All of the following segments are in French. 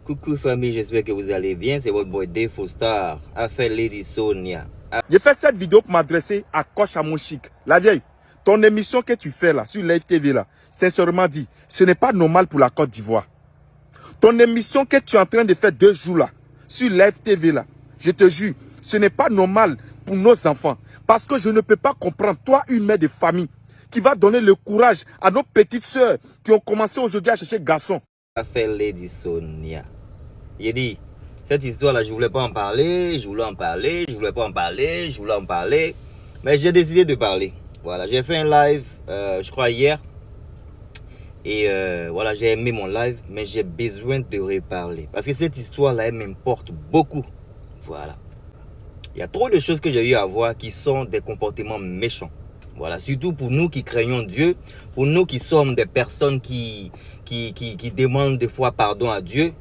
Coucou famille, j'espère que vous allez bien. C'est votre boy Defo Star, affaire Lady Sonia. J'ai fait cette vidéo pour m'adresser à Koch Chic. La vieille, ton émission que tu fais là, sur Live TV là, sincèrement dit, ce n'est pas normal pour la Côte d'Ivoire. Ton émission que tu es en train de faire 2 jours là, sur Live TV là, je te jure, ce n'est pas normal pour nos enfants. Parce que je ne peux pas comprendre, toi, une mère de famille, qui va donner le courage à nos petites sœurs qui ont commencé aujourd'hui à chercher garçon. Affaire Lady Sonia. Il dit, cette histoire-là, je voulais pas en parler, je voulais en parler, je voulais pas en parler, je voulais en parler. Mais j'ai décidé de parler. Voilà, j'ai fait un live, je crois hier. Et voilà, j'ai aimé mon live, mais j'ai besoin de reparler. Parce que cette histoire-là, elle m'importe beaucoup. Voilà. Il y a trop de choses que j'ai eu à voir qui sont des comportements méchants. Voilà, surtout pour nous qui craignons Dieu, pour nous qui sommes des personnes qui demandent des fois pardon à Dieu,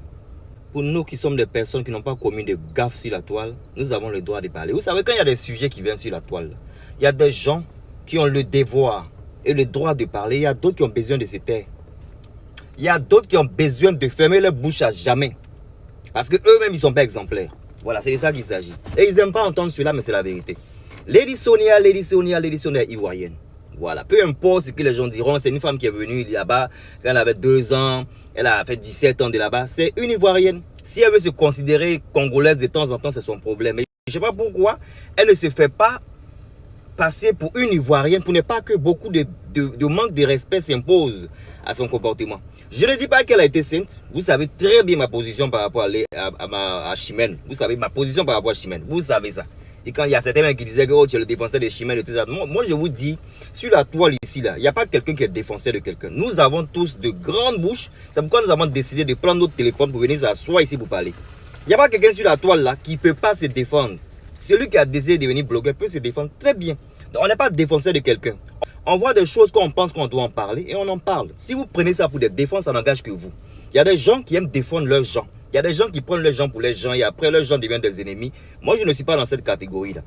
pour nous qui sommes des personnes qui n'ont pas commis de gaffes sur la toile, nous avons le droit de parler. Vous savez, quand il y a des sujets qui viennent sur la toile, il y a des gens qui ont le devoir et le droit de parler. Il y a d'autres qui ont besoin de se taire. Il y a d'autres qui ont besoin de fermer leur bouche à jamais. Parce qu'eux-mêmes, ils ne sont pas exemplaires. Voilà, c'est de ça qu'il s'agit. Et ils n'aiment pas entendre cela, mais c'est la vérité. Lady Sonia ivoirienne. Voilà, peu importe ce que les gens diront, c'est une femme qui est venue là-bas, quand elle avait 2 ans, elle a fait 17 ans de là-bas, c'est une ivoirienne. Si elle veut se considérer congolaise de temps en temps, c'est son problème. Et je ne sais pas pourquoi, elle ne se fait pas passer pour une ivoirienne pour ne pas que beaucoup de manque de respect s'impose à son comportement. Je ne dis pas qu'elle a été sainte. Vous savez très bien ma position par rapport à Chimène. Vous savez ma position par rapport à Chimène. Vous savez ça. Et quand il y a certains mecs qui disaient que oh, tu es le défenseur de Chimène et tout ça. Moi, je vous dis, sur la toile ici, là, il n'y a pas quelqu'un qui est défenseur de quelqu'un. Nous avons tous de grandes bouches. C'est pourquoi nous avons décidé de prendre notre téléphone pour venir s'asseoir ici pour parler. Il n'y a pas quelqu'un sur la toile là qui ne peut pas se défendre. Celui qui a décidé de devenir blogueur peut se défendre très bien. Donc, on n'est pas défenseur de quelqu'un. On voit des choses qu'on pense qu'on doit en parler et on en parle. Si vous prenez ça pour des défenses, ça n'engage que vous. Il y a des gens qui aiment défendre leurs gens. Il y a des gens qui prennent leurs gens pour les gens et après leurs gens deviennent des ennemis. Moi, je ne suis pas dans cette catégorie-là.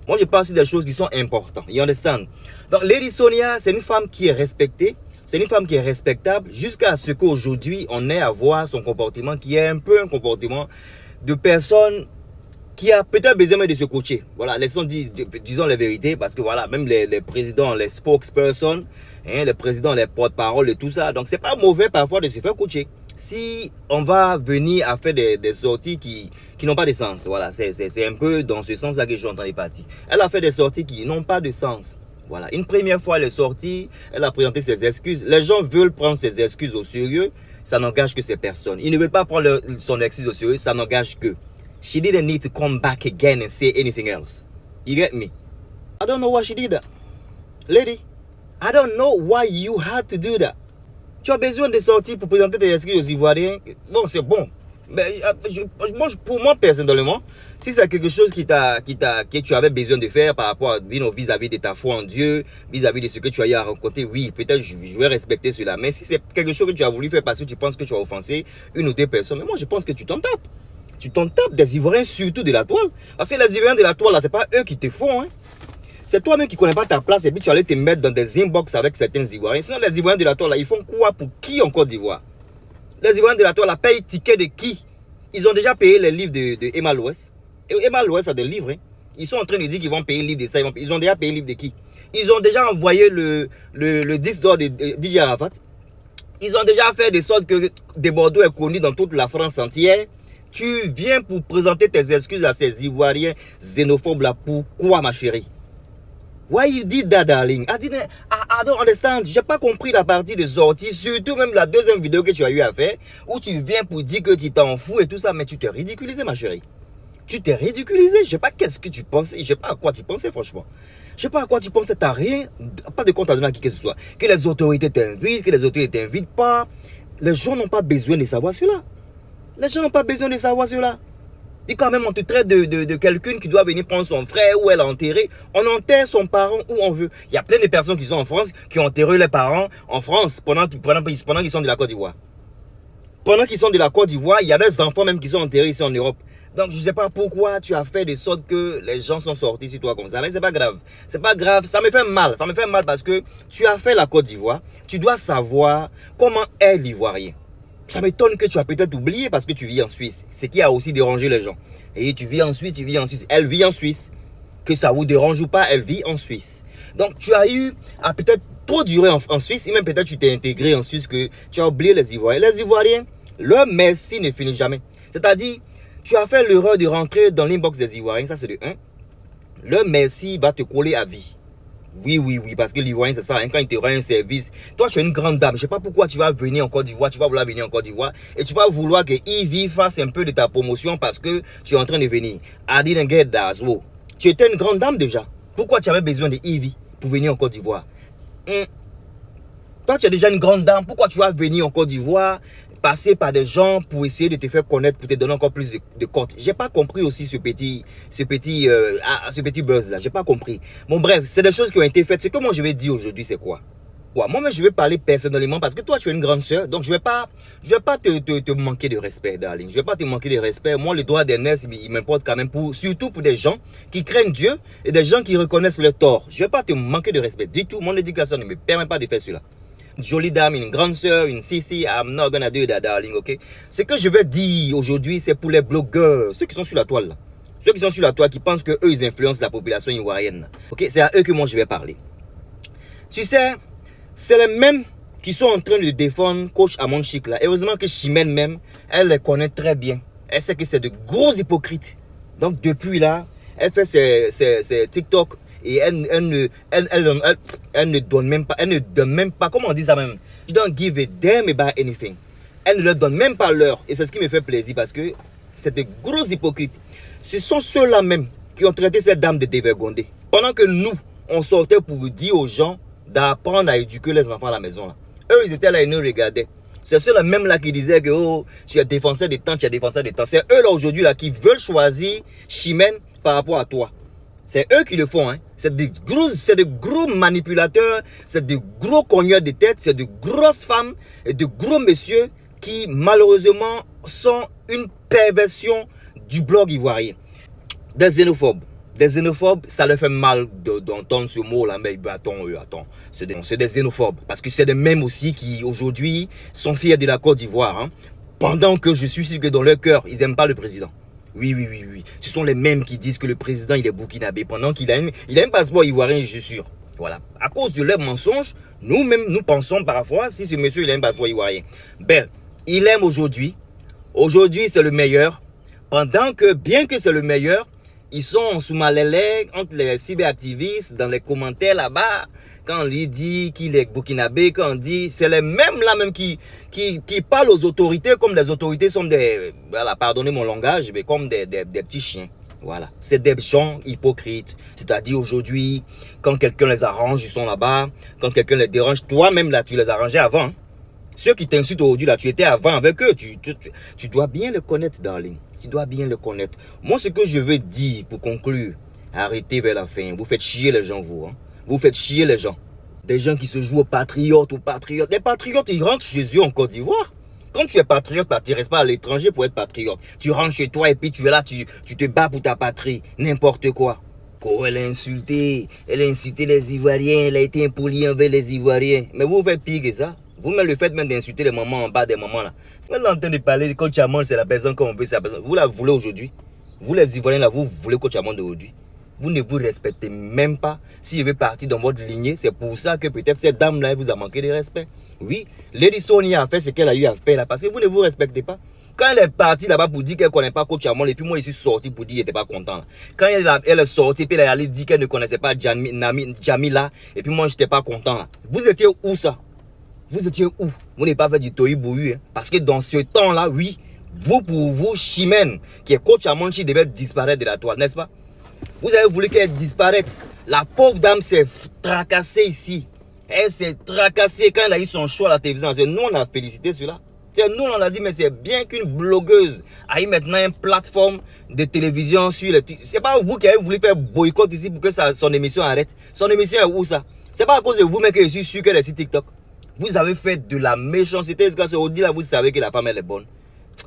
Moi, je parle sur des choses qui sont importantes. You understand? Donc, Lady Sonia, c'est une femme qui est respectée. C'est une femme qui est respectable jusqu'à ce qu'aujourd'hui, on ait à voir son comportement qui est un peu un comportement de personne qui a peut-être besoin de se coacher. Voilà, disons la vérité, parce que voilà, même les présidents, les spokespersons, hein, les présidents, les porte-parole et tout ça. Donc, c'est pas mauvais parfois de se faire coacher. Si on va venir à faire des sorties qui n'ont pas de sens, voilà, c'est un peu dans ce sens-là que je suis en train de partir. Elle a fait des sorties qui n'ont pas de sens. Voilà, une première fois, elle est sortie, elle a présenté ses excuses. Les gens veulent prendre ses excuses au sérieux, ça n'engage que ces personnes. Ils ne veulent pas prendre son excuse au sérieux, ça n'engage que. She didn't need to come back again and say anything else. You get me? I don't know why she did that. Lady, I don't know why you had to do that. Tu as besoin de sortir pour présenter tes excuses aux Ivoiriens. Bon, c'est bon. Mais pour moi, personnellement, si c'est quelque chose que tu avais besoin de faire par rapport vis-à-vis de ta foi en Dieu, vis-à-vis de ce que tu as eu à rencontrer, oui, peut-être je vais respecter cela. Mais si c'est quelque chose que tu as voulu faire parce que tu penses que tu as offensé une ou deux personnes, mais moi, je pense que tu t'en tapes. Tu t'en tapes des Ivoiriens, surtout de la toile. Parce que les Ivoiriens de la toile, là, c'est pas eux qui te font. Hein. C'est toi-même qui ne connais pas ta place et puis tu allais te mettre dans des inbox avec certains Ivoiriens. Sinon, les Ivoiriens de la toile, là, ils font quoi pour qui en Côte d'Ivoire? Les Ivoiriens de la toile, là, payent ticket de qui? Ils ont déjà payé les livres de Emma Louès. Et Emma Louès a des livres. Hein. Ils sont en train de dire qu'ils vont payer le livre de ça. Ils ont déjà payé le livre de qui? Ils ont déjà envoyé le disque d'or de DJ Arafat. Ils ont déjà fait de sorte que des Bordeaux est connu dans toute la France entière. Tu viens pour présenter tes excuses à ces Ivoiriens xénophobes là. Pourquoi, ma chérie? Why you did that, darling? I don't understand. J'ai pas compris la partie de sortie, surtout même la deuxième vidéo que tu as eu à faire, où tu viens pour dire que tu t'en fous et tout ça, mais tu t'es ridiculisé, ma chérie. Tu t'es ridiculisé. Je sais pas qu'est-ce que tu pensais. Je sais pas à quoi tu pensais, franchement. Je sais pas à quoi tu pensais. T'as rien, pas de compte à donner à qui que ce soit. Que les autorités t'invitent, que les autorités t'invitent pas. Les gens n'ont pas besoin de savoir cela. Les gens n'ont pas besoin de savoir cela. Et quand même, on te traite de quelqu'un qui doit venir prendre son frère ou elle a enterré. On enterre son parent où on veut. Il y a plein de personnes qui sont en France, qui ont enterré les parents en France pendant qu'ils sont de la Côte d'Ivoire. Pendant qu'ils sont de la Côte d'Ivoire, il y a des enfants même qui sont enterrés ici en Europe. Donc, je ne sais pas pourquoi tu as fait de sorte que les gens sont sortis sur toi comme ça. Mais c'est pas grave. C'est pas grave. Ça me fait mal. Ça me fait mal parce que tu as fait la Côte d'Ivoire. Tu dois savoir comment est l'Ivoirien. Ça m'étonne que tu as peut-être oublié parce que tu vis en Suisse. Ce qui a aussi dérangé les gens. Et tu vis en Suisse, tu vis en Suisse. Elle vit en Suisse. Que ça vous dérange ou pas, elle vit en Suisse. Donc, tu as eu à peut-être trop durer en Suisse. Et même peut-être tu t'es intégré en Suisse que tu as oublié les Ivoiriens. Les Ivoiriens, leur merci ne finit jamais. C'est-à-dire, tu as fait l'erreur de rentrer dans l'inbox des Ivoiriens. Ça, c'est de 1. Leur merci va te coller à vie. Oui, parce que l'Ivoirien, c'est ça, hein, quand il te rend un service, toi, tu es une grande dame, je ne sais pas pourquoi tu vas venir en Côte d'Ivoire, tu vas vouloir venir en Côte d'Ivoire, et tu vas vouloir que Ivy fasse un peu de ta promotion parce que tu es en train de venir. I didn't get that, so. Tu étais une grande dame déjà. Pourquoi tu avais besoin de Ivy pour venir en Côte d'Ivoire? Toi, tu es déjà une grande dame, pourquoi tu vas venir en Côte d'Ivoire, passer par des gens pour essayer de te faire connaître, pour te donner encore plus de cotes? J'ai pas compris aussi ce petit buzz là. J'ai pas compris. Bon bref, c'est des choses qui ont été faites. Ce que moi je vais dire aujourd'hui, c'est quoi? Moi, je vais parler personnellement parce que toi, tu es une grande sœur. Donc, je vais pas te manquer de respect, darling. Je vais pas te manquer de respect. Moi, le droit d'aînesse, il m'importe quand même, surtout pour des gens qui craignent Dieu et des gens qui reconnaissent leur tort. Je vais pas te manquer de respect du tout. Mon éducation ne me permet pas de faire cela. Une jolie dame, une grande sœur, une sissi, I'm not gonna do that, darling, ok? Ce que je vais dire aujourd'hui, c'est pour les blogueurs, ceux qui sont sur la toile, là. Ceux qui sont sur la toile, qui pensent qu'eux, ils influencent la population ivoirienne, ok? C'est à eux que moi, je vais parler. Tu sais, c'est les mêmes qui sont en train de défendre coach Amon Chic, là. Et heureusement que Chimène même, elle les connaît très bien. Elle sait que c'est de gros hypocrites. Donc, depuis là, elle fait ses TikTok. Et elle ne donne même pas, comment on dit ça même? She don't give a damn about anything. Elle ne leur donne même pas l'heure. Et c'est ce qui me fait plaisir parce que c'est de gros hypocrites. Ce sont ceux-là même qui ont traité cette dame de dévergondée. Pendant que nous, on sortait pour dire aux gens d'apprendre à éduquer les enfants à la maison. Là. Eux, ils étaient là et nous regardaient. C'est ceux-là même là qui disaient que oh, tu es défenseur des temps, tu es défenseur des temps. C'est eux là aujourd'hui là qui veulent choisir Chimène par rapport à toi. C'est eux qui le font, hein. C'est de gros manipulateurs, c'est de gros cogneurs de tête, c'est de grosses femmes et de gros messieurs qui malheureusement sont une perversion du blog ivoirien. Des xénophobes. Des xénophobes, ça leur fait mal d'entendre ce mot-là, mais attends, c'est des xénophobes. Parce que c'est des mêmes aussi qui aujourd'hui sont fiers de la Côte d'Ivoire, hein. Pendant que je suis sûr que dans leur cœur, ils n'aiment pas le président. Oui. Ce sont les mêmes qui disent que le président, il est burkinabé pendant qu'il a un passeport ivoirien, je suis sûr. Voilà. À cause de leurs mensonges, nous-mêmes, nous pensons parfois si ce monsieur, il a un passeport ivoirien. Ben, il aime aujourd'hui. Aujourd'hui, c'est le meilleur. Pendant que, bien que c'est le meilleur, ils sont sous malélé entre les cyberactivistes, dans les commentaires là-bas. Quand on lui dit qu'il est burkinabé, quand on dit, c'est les mêmes là même qui parlent aux autorités comme les autorités sont des, voilà, pardonnez mon langage, mais comme des petits chiens. Voilà. C'est des gens hypocrites. C'est-à-dire aujourd'hui, quand quelqu'un les arrange, ils sont là-bas. Quand quelqu'un les dérange, toi-même là, tu les arrangeais avant. Ceux qui t'insultent aujourd'hui là, tu étais avant avec eux. Tu dois bien le connaître, darling. Tu dois bien le connaître. Moi, ce que je veux dire pour conclure, arrêtez vers la fin. Vous faites chier les gens, vous. Hein. Vous faites chier les gens. Des gens qui se jouent aux patriotes, Les patriotes, ils rentrent chez eux en Côte d'Ivoire. Quand tu es patriote, tu ne restes pas à l'étranger pour être patriote. Tu rentres chez toi et puis tu es là, tu te bats pour ta patrie. N'importe quoi. Oh, elle a insulté les Ivoiriens. Elle a été impolie envers les Ivoiriens. Mais vous faites pire que ça. Vous-même le faites même d'insulter les mamans en bas des mamans là. Si vous êtes en train de parler de coach Amon, c'est la personne qu'on veut, c'est la personne. Vous la voulez aujourd'hui. Vous les Ivoiriens là, vous voulez coach Amon d'aujourd'hui. Vous ne vous respectez même pas. Si je veux partir dans votre lignée, c'est pour ça que peut-être cette dame-là vous a manqué de respect. Oui, Lady Sonia a fait ce qu'elle a eu à faire là, parce que vous ne vous respectez pas. Quand elle est partie là-bas pour dire qu'elle ne connaît pas coach Amon, et puis moi je suis sorti pour dire qu'elle n'était pas content. Là. Quand elle est sortie, puis elle est allée dire qu'elle ne connaissait pas Jamila, et puis moi je n'étais pas content. Là. Vous étiez où ça? Vous étiez où? Vous n'avez pas fait du tohu-bohu, hein? Parce que dans ce temps-là, oui, pour vous, Chimène, qui est coach Amon Chic, devait disparaître de la toile, n'est-ce pas? Vous avez voulu qu'elle disparaisse. La pauvre dame s'est tracassée ici. Elle s'est tracassée quand elle a eu son show à la télévision. Nous, on a félicité cela. Nous, on a dit, mais c'est bien qu'une blogueuse ait maintenant une plateforme de télévision sur les... C'est pas vous qui avez voulu faire boycott ici pour que son émission arrête. Son émission est où ça? C'est pas à cause de vous, mais que je suis sûr qu'elle est sur TikTok. Vous avez fait de la méchanceté. Aujourd'hui, là, vous savez que la femme, elle est bonne.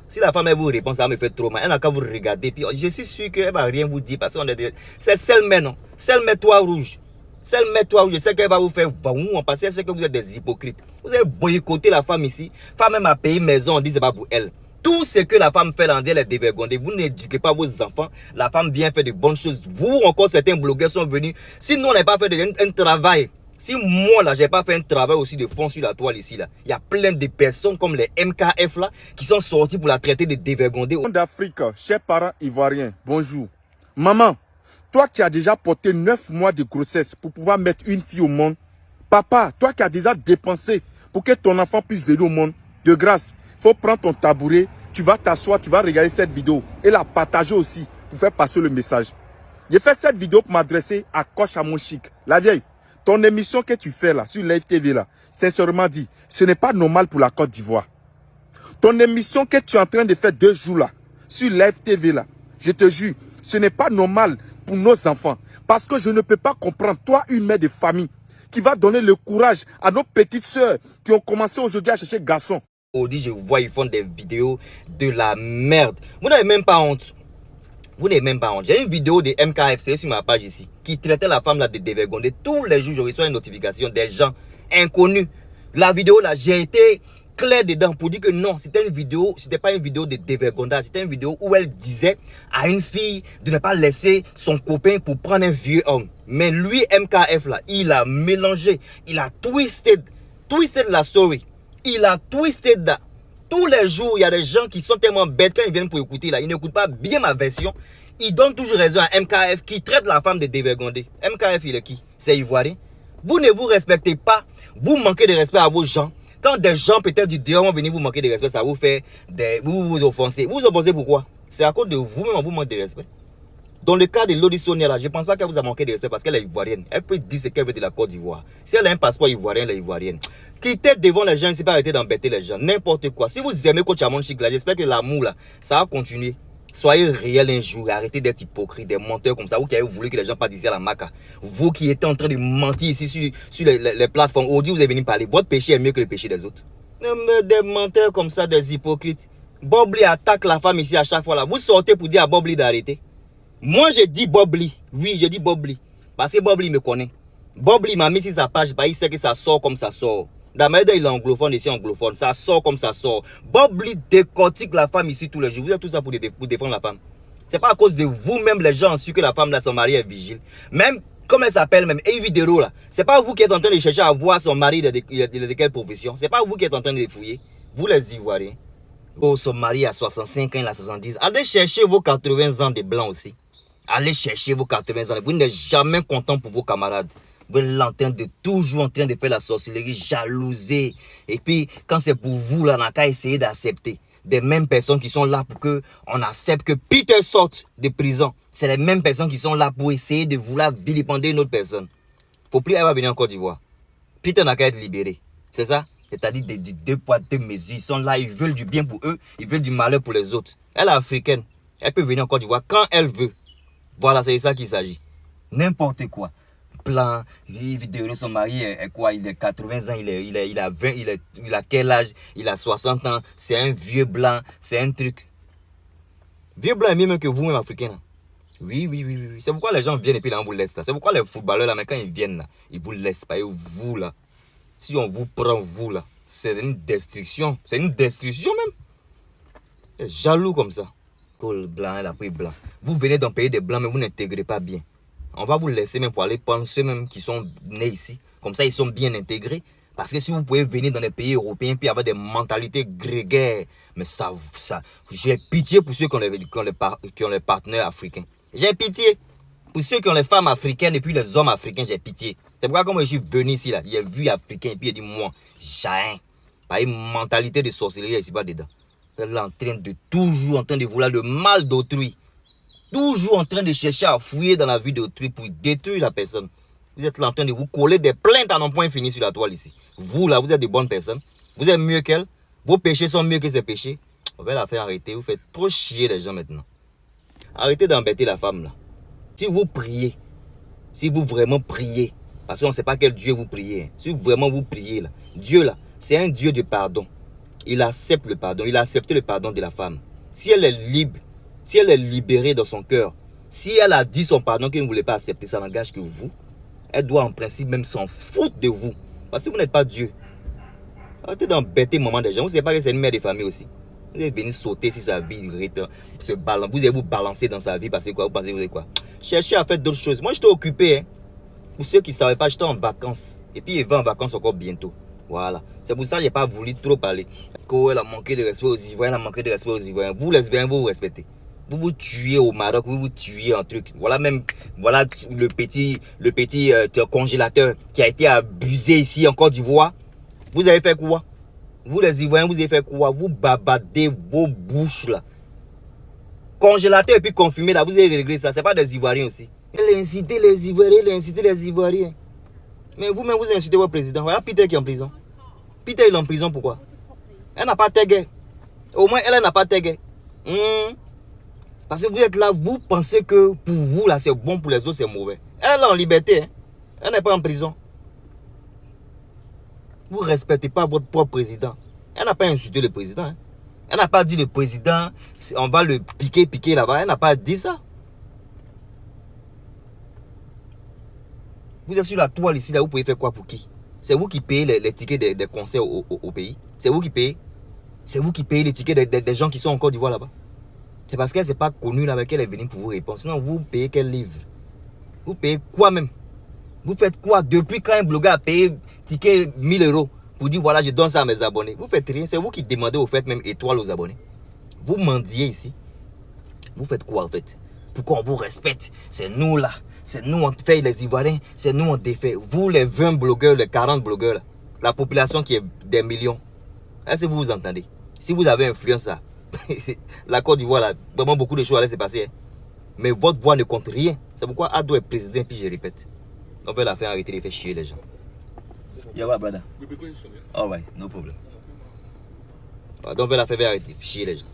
Si la femme, elle vous répond, ça me fait trop mal. Elle n'a qu'à vous regarder. Puis, je suis sûr qu'elle ne va rien vous dire parce qu'on est des... C'est Selmé, non? Selmé, toi, rouge. Celle met toi, je sais qu'elle va vous faire vaouh, parce qu'elle sait que vous êtes des hypocrites. Vous avez boycotté la femme ici. Femme même a payé maison, on dit c'est pas pour elle. Tout ce que la femme fait, on dit elle est dévergondée. Vous n'éduquez pas vos enfants. La femme vient faire de bonnes choses. Vous, encore certains blogueurs sont venus. Si nous, on n'a pas fait un travail, si moi, là, j'ai pas fait un travail aussi de fond sur la toile ici, là, il y a plein de personnes comme les MKF, là, qui sont sortis pour la traiter de dévergondée. D'Afrique, chers parents ivoiriens, bonjour. Maman, toi qui as déjà porté 9 mois de grossesse pour pouvoir mettre une fille au monde, papa, toi qui as déjà dépensé pour que ton enfant puisse venir au monde, de grâce, il faut prendre ton tabouret, tu vas t'asseoir, tu vas regarder cette vidéo et la partager aussi pour faire passer le message. J'ai fait cette vidéo pour m'adresser à Koch à mon chic. La vieille, ton émission que tu fais là, sur Live TV là, sincèrement dit, ce n'est pas normal pour la Côte d'Ivoire. Ton émission que tu es en train de faire 2 jours là, sur Live TV là, je te jure, ce n'est pas normal pour nos enfants. Parce que je ne peux pas comprendre, toi, une mère de famille, qui va donner le courage à nos petites sœurs qui ont commencé aujourd'hui à chercher garçons. Aujourd'hui, je vois, ils font des vidéos de la merde. Vous n'avez même pas honte. Vous n'avez même pas honte. J'ai une vidéo de MKFC sur ma page ici, qui traitait la femme là de dévergondée. Tous les jours, je reçois une notification des gens inconnus. La vidéo là, j'ai été clair dedans pour dire que non, c'était une vidéo, c'était pas une vidéo de dévergondage, c'était une vidéo où elle disait à une fille de ne pas laisser son copain pour prendre un vieux homme. Mais lui, MKF là, il a mélangé, il a twisted la story. Il a twisted that. Tous les jours, il y a des gens qui sont tellement bêtes quand ils viennent pour écouter là, ils n'écoutent pas bien ma version. Ils donnent toujours raison à MKF qui traite la femme de dévergondée. MKF, il est qui? C'est ivoirien. Vous ne vous respectez pas, vous manquez de respect à vos gens. Quand des gens peut-être du dehors vont venir vous manquer de respect, ça vous fait vous vous offensez. Vous vous offensez pourquoi? C'est à cause de vous-même, on vous manque de respect. Dans le cas de Lodi Sonia là, je ne pense pas qu'elle vous a manqué de respect parce qu'elle est ivoirienne. Elle peut dire ce qu'elle veut de la Côte d'Ivoire. Si elle a un passeport ivoirien, elle est ivoirienne. Quittez devant les gens, c'est pas arrêter d'embêter les gens. N'importe quoi. Si vous aimez Coach Amon Chic là, j'espère que l'amour là, ça va continuer. Soyez réel un jour, arrêtez d'être hypocrite, des menteurs comme ça. Vous qui avez voulu que les gens partent ici à la Maca. Vous qui êtes en train de mentir ici sur les plateformes. Aujourd'hui, vous êtes venu parler. Votre péché est mieux que le péché des autres. Des menteurs comme ça, des hypocrites. Bobli attaque la femme ici à chaque fois là. Vous sortez pour dire à Bobli d'arrêter. Moi, je dis Bobli. Oui, je dis Bobli. Parce que Bobli me connaît. Bobli m'a mis sur sa page. Il sait que ça sort comme ça sort. D'abord, il est anglophone, ici anglophone. Ça sort comme ça sort. Bobli décortique la femme ici tous les jours. Vous êtes tout ça pour défendre la femme. C'est pas à cause de vous-même, les gens ont su que la femme, là, son mari est vigile. Même, comme elle s'appelle, même, Evie Dero, là. C'est pas vous qui êtes en train de chercher à voir son mari de quelle profession. C'est pas vous qui êtes en train de fouiller. Vous, les Ivoiriens. Oh, son mari a 65 ans, il a 70. Allez chercher vos 80 ans de blanc aussi. Allez chercher vos 80 ans. Vous n'êtes jamais content pour vos camarades. Vous êtes toujours en train de faire la sorcellerie, jalouser. Et puis, quand c'est pour vous, là, on n'a qu'à essayer d'accepter. Des mêmes personnes qui sont là pour que on accepte que Peter sorte de prison. C'est les mêmes personnes qui sont là pour essayer de vouloir vilipender une autre personne. Faut plus elle va venir en Côte d'Ivoire. Peter n'a qu'à être libéré. C'est ça? C'est-à-dire des 2 poids, 2 mesures. Ils sont là, ils veulent du bien pour eux, ils veulent du malheur pour les autres. Elle est africaine. Elle peut venir en Côte d'Ivoire quand elle veut. Voilà, c'est de ça qu'il s'agit. N'importe quoi. Plan, vidéo de son mari est quoi? Il est 80 ans, il a 20, il a quel âge? Il a 60 ans. C'est un vieux blanc, c'est un truc. Vieux blanc est mieux même que vous-même africain. Là. Oui. C'est pourquoi les gens viennent et puis là on vous laisse là. C'est pourquoi les footballeurs là, mais quand ils viennent là, ils vous laissent pas. Et vous là, si on vous prend vous là, c'est une destruction. C'est une destruction même. C'est jaloux comme ça. Col blanc, elle a pris blanc. Vous venez d'un pays de blancs mais vous n'intégrez pas bien. On va vous laisser même pour aller prendre ceux même qui sont nés ici. Comme ça, ils sont bien intégrés. Parce que si vous pouvez venir dans les pays européens puis avoir des mentalités grégaires, mais ça j'ai pitié pour ceux qui ont les partenaires africains. J'ai pitié pour ceux qui ont les femmes africaines et puis les hommes africains, j'ai pitié. C'est pourquoi quand moi je suis venu ici, là, il a vu africain et puis il a dit, moi, j'ai pas une mentalité de sorcellerie ici pas dedans. Elle est toujours en train de vouloir le mal d'autrui. Toujours en train de chercher à fouiller dans la vie d'autrui pour détruire la personne. Vous êtes là en train de vous coller des plaintes à non point fini sur la toile ici. Vous là, vous êtes de bonnes personnes. Vous êtes mieux qu'elle. Vos péchés sont mieux que ses péchés. On va la faire arrêter. Vous faites trop chier les gens maintenant. Arrêtez d'embêter la femme là. Si vous priez, si vous vraiment priez, parce qu'on ne sait pas quel Dieu vous priez. Hein. Si vraiment vous priez là, Dieu là, c'est un Dieu de pardon. Il accepte le pardon. Il a accepté le pardon de la femme. Si elle est libre, si elle est libérée dans son cœur, si elle a dit son pardon qu'elle ne voulait pas accepter, ça n'engage que vous. Elle doit en principe même s'en foutre de vous. Parce que vous n'êtes pas Dieu. Arrêtez d'embêter maman des gens. Vous ne savez pas que c'est une mère de famille aussi. Vous êtes venu sauter sur sa vie, vous allez vous balancer dans sa vie parce que quoi, vous pensez que vous êtes quoi? Cherchez à faire d'autres choses. Moi, j'étais occupé. Hein. Pour ceux qui ne savaient pas, j'étais en vacances. Et puis, il va en vacances encore bientôt. Voilà. C'est pour ça que je n'ai pas voulu trop parler. Elle a manqué de respect aux Ivoiriens, elle a manqué de respect aux Ivoiriens. Vous, les Ivoiriens, vous vous respectez. Vous vous tuez au Maroc, vous vous tuez en truc. Voilà même, voilà le petit congélateur qui a été abusé ici en Côte d'Ivoire. Vous avez fait quoi? Vous les Ivoiriens, vous avez fait quoi? Vous babadez vos bouches là. Congélateur et puis confirmé là, vous avez réglé ça. C'est pas des Ivoiriens aussi. Elle a incité les Ivoiriens, elle a incité les Ivoiriens. Mais vous-même, vous insultez votre président. Voilà Peter qui est en prison. Peter, il est en prison pourquoi? Elle n'a pas tagué. Au moins, elle n'a pas tagué. Parce que vous êtes là, vous pensez que pour vous, là, c'est bon, pour les autres, c'est mauvais. Elle est en liberté. Hein. Elle n'est pas en prison. Vous ne respectez pas votre propre président. Elle n'a pas insulté le président. Hein. Elle n'a pas dit le président, on va le piquer là-bas. Elle n'a pas dit ça. Vous êtes sur la toile ici, là, vous pouvez faire quoi pour qui? C'est vous qui payez les tickets des concerts au pays. C'est vous qui payez. C'est vous qui payez les tickets des gens qui sont en Côte d'Ivoire là-bas. C'est parce qu'elle ne s'est pas connue là, qu'elle est venue pour vous répondre. Sinon, vous payez quel livre? Vous payez quoi même? Vous faites quoi? Depuis quand un blogueur a payé ticket 1000 € pour dire voilà, je donne ça à mes abonnés. Vous faites rien. C'est vous qui demandez au fait même étoile aux abonnés. Vous mendiez ici. Vous faites quoi en fait? Pourquoi on vous respecte? C'est nous là. C'est nous on fait les Ivoiriens. C'est nous on défait. Vous les 20 blogueurs, les 40 blogueurs là. La population qui est des millions. Est-ce que vous vous entendez? Si vous avez influence ça. La Côte d'Ivoire, là, vraiment beaucoup de choses allaient se passer. Hein. Mais votre voix ne compte rien. C'est pourquoi Ado est président, puis je répète. On veut la faire arrêter de faire chier les gens. Yeah, what, brother? All right, no problem. Donc, on veut la faire arrêter de chier les gens.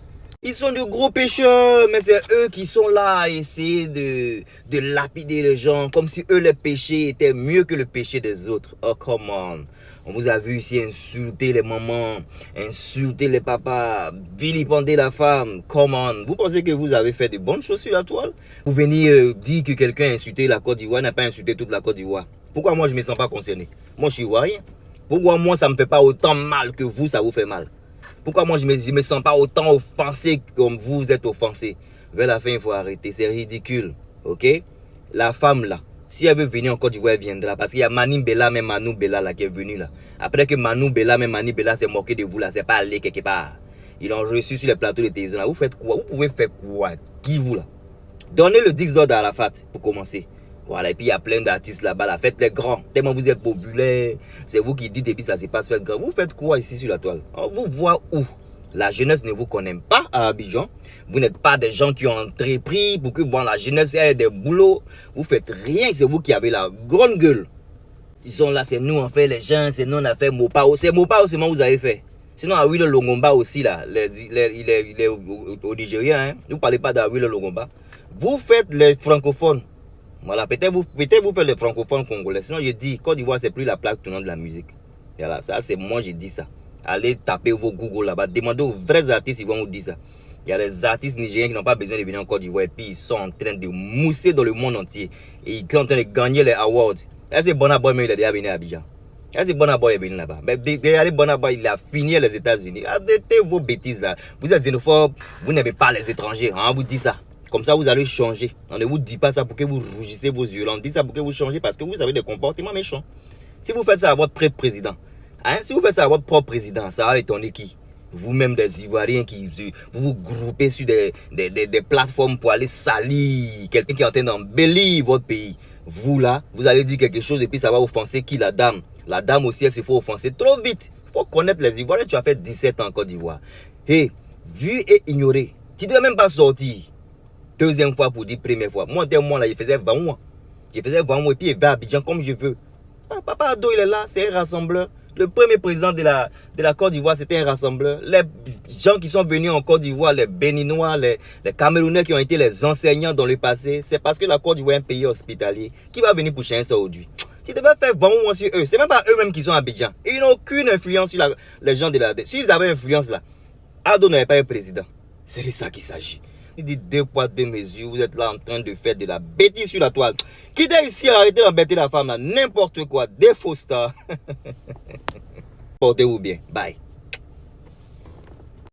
Ils sont de gros pécheurs, mais c'est eux qui sont là à essayer de lapider les gens, comme si eux, les péchés étaient mieux que le péché des autres. Oh, come on. On vous a vu ici insulter les mamans, insulter les papas, vilipender la femme. Come on. Vous pensez que vous avez fait de bonnes choses sur la toile? Vous venez dire que quelqu'un a insulté la Côte d'Ivoire, n'a pas insulté toute la Côte d'Ivoire. Pourquoi moi je ne me sens pas concerné? Moi je suis ivoirien. Pourquoi moi ça ne me fait pas autant mal que vous, ça vous fait mal? Pourquoi moi je me sens pas autant offensé comme vous êtes offensé? Vers la fin, il faut arrêter. C'est ridicule. Ok? La femme là, si elle veut venir en Côte d'Ivoire, elle viendra. Parce qu'il y a Mani Bella, même Manu Bella là, qui est venu là. Après que Manu Bella, même Mani Bella s'est moqué de vous là, c'est pas allé quelque part. Ils l'ont reçu sur les plateaux de télévision là. Vous faites quoi? Vous pouvez faire quoi? Qui vous là? Donnez le 10 d'ordre à Arafat pour commencer. Voilà, et puis il y a plein d'artistes là-bas, là. Faites les grands. Tellement vous êtes populaire, c'est vous qui dites et puis ça se passe, faites grand. Vous faites quoi ici sur la toile? On vous voit où? La jeunesse ne vous connaît pas à Abidjan. Vous n'êtes pas des gens qui ont entrepris pour que bon, la jeunesse ait des boulots. Vous faites rien, c'est vous qui avez la grande gueule. Ils sont là, c'est nous on fait les gens, c'est nous on a fait Mopao. C'est Mopao seulement vous avez fait. Sinon, à Wilo Longomba aussi, là, il est au Nigeria. Hein. Ne parlez pas d'Awilo Longomba. Vous faites les francophones. Voilà, peut-être vous faites les francophones congolais. Sinon, je dis, Côte d'Ivoire, c'est plus la plaque tournante de la musique. Voilà, ça, c'est moi, je dis ça. Allez taper vos Google là-bas. Demandez aux vrais artistes, ils vont vous dire ça. Il y a des artistes nigériens qui n'ont pas besoin de venir en Côte d'Ivoire. Et puis, ils sont en train de mousser dans le monde entier. Et ils sont en train de gagner les awards. Est-ce que Burna Boy, il est déjà venu à Abidjan? Est-ce que Burna Boy est venu là-bas? Mais regardez, Burna Boy, il a fini les États-Unis. Arrêtez vos bêtises là. Vous êtes xénophobe, vous n'aimez pas les étrangers. On vous dit ça. Comme ça, vous allez changer. On ne vous dit pas ça pour que vous rougissez vos yeux. On dit ça pour que vous changez parce que vous avez des comportements méchants. Si vous faites ça à votre propre président, hein, si vous faites ça à votre propre président, ça va étonner qui? Vous-même des Ivoiriens qui vous groupez sur des plateformes pour aller salir quelqu'un qui est en train d'embellir votre pays. Vous là, vous allez dire quelque chose et puis ça va offenser qui? La dame. La dame aussi, elle se fait offenser trop vite. Il faut connaître les Ivoiriens. Tu as fait 17 ans en Côte d'Ivoire. Et vu et ignoré, tu ne dois même pas sortir. Deuxième fois pour dire première fois. Moi, dès moi là, je faisais 20 mois. Je faisais 20 mois et puis il va à Abidjan comme je veux. Ah, Papa Ado, il est là, c'est un rassembleur. Le premier président de la Côte d'Ivoire, c'était un rassembleur. Les gens qui sont venus en Côte d'Ivoire, les Béninois, les Camerounais qui ont été les enseignants dans le passé, c'est parce que la Côte d'Ivoire est un pays hospitalier. Qui va venir pour changer ça aujourd'hui? Tu devais faire 20 mois sur eux. C'est même pas eux-mêmes qui sont à Abidjan. Ils n'ont aucune influence sur les gens de la... S'ils avaient influence là, Ado n'avait pas un président. C'est de ça qu'il s'agit. Il dit 2 poids, 2 mesures. Vous êtes là en train de faire de la bêtise sur la toile. Quittez ici, arrêtez d'embêter la femme là. N'importe quoi. Des faux stars. Portez-vous bien. Bye.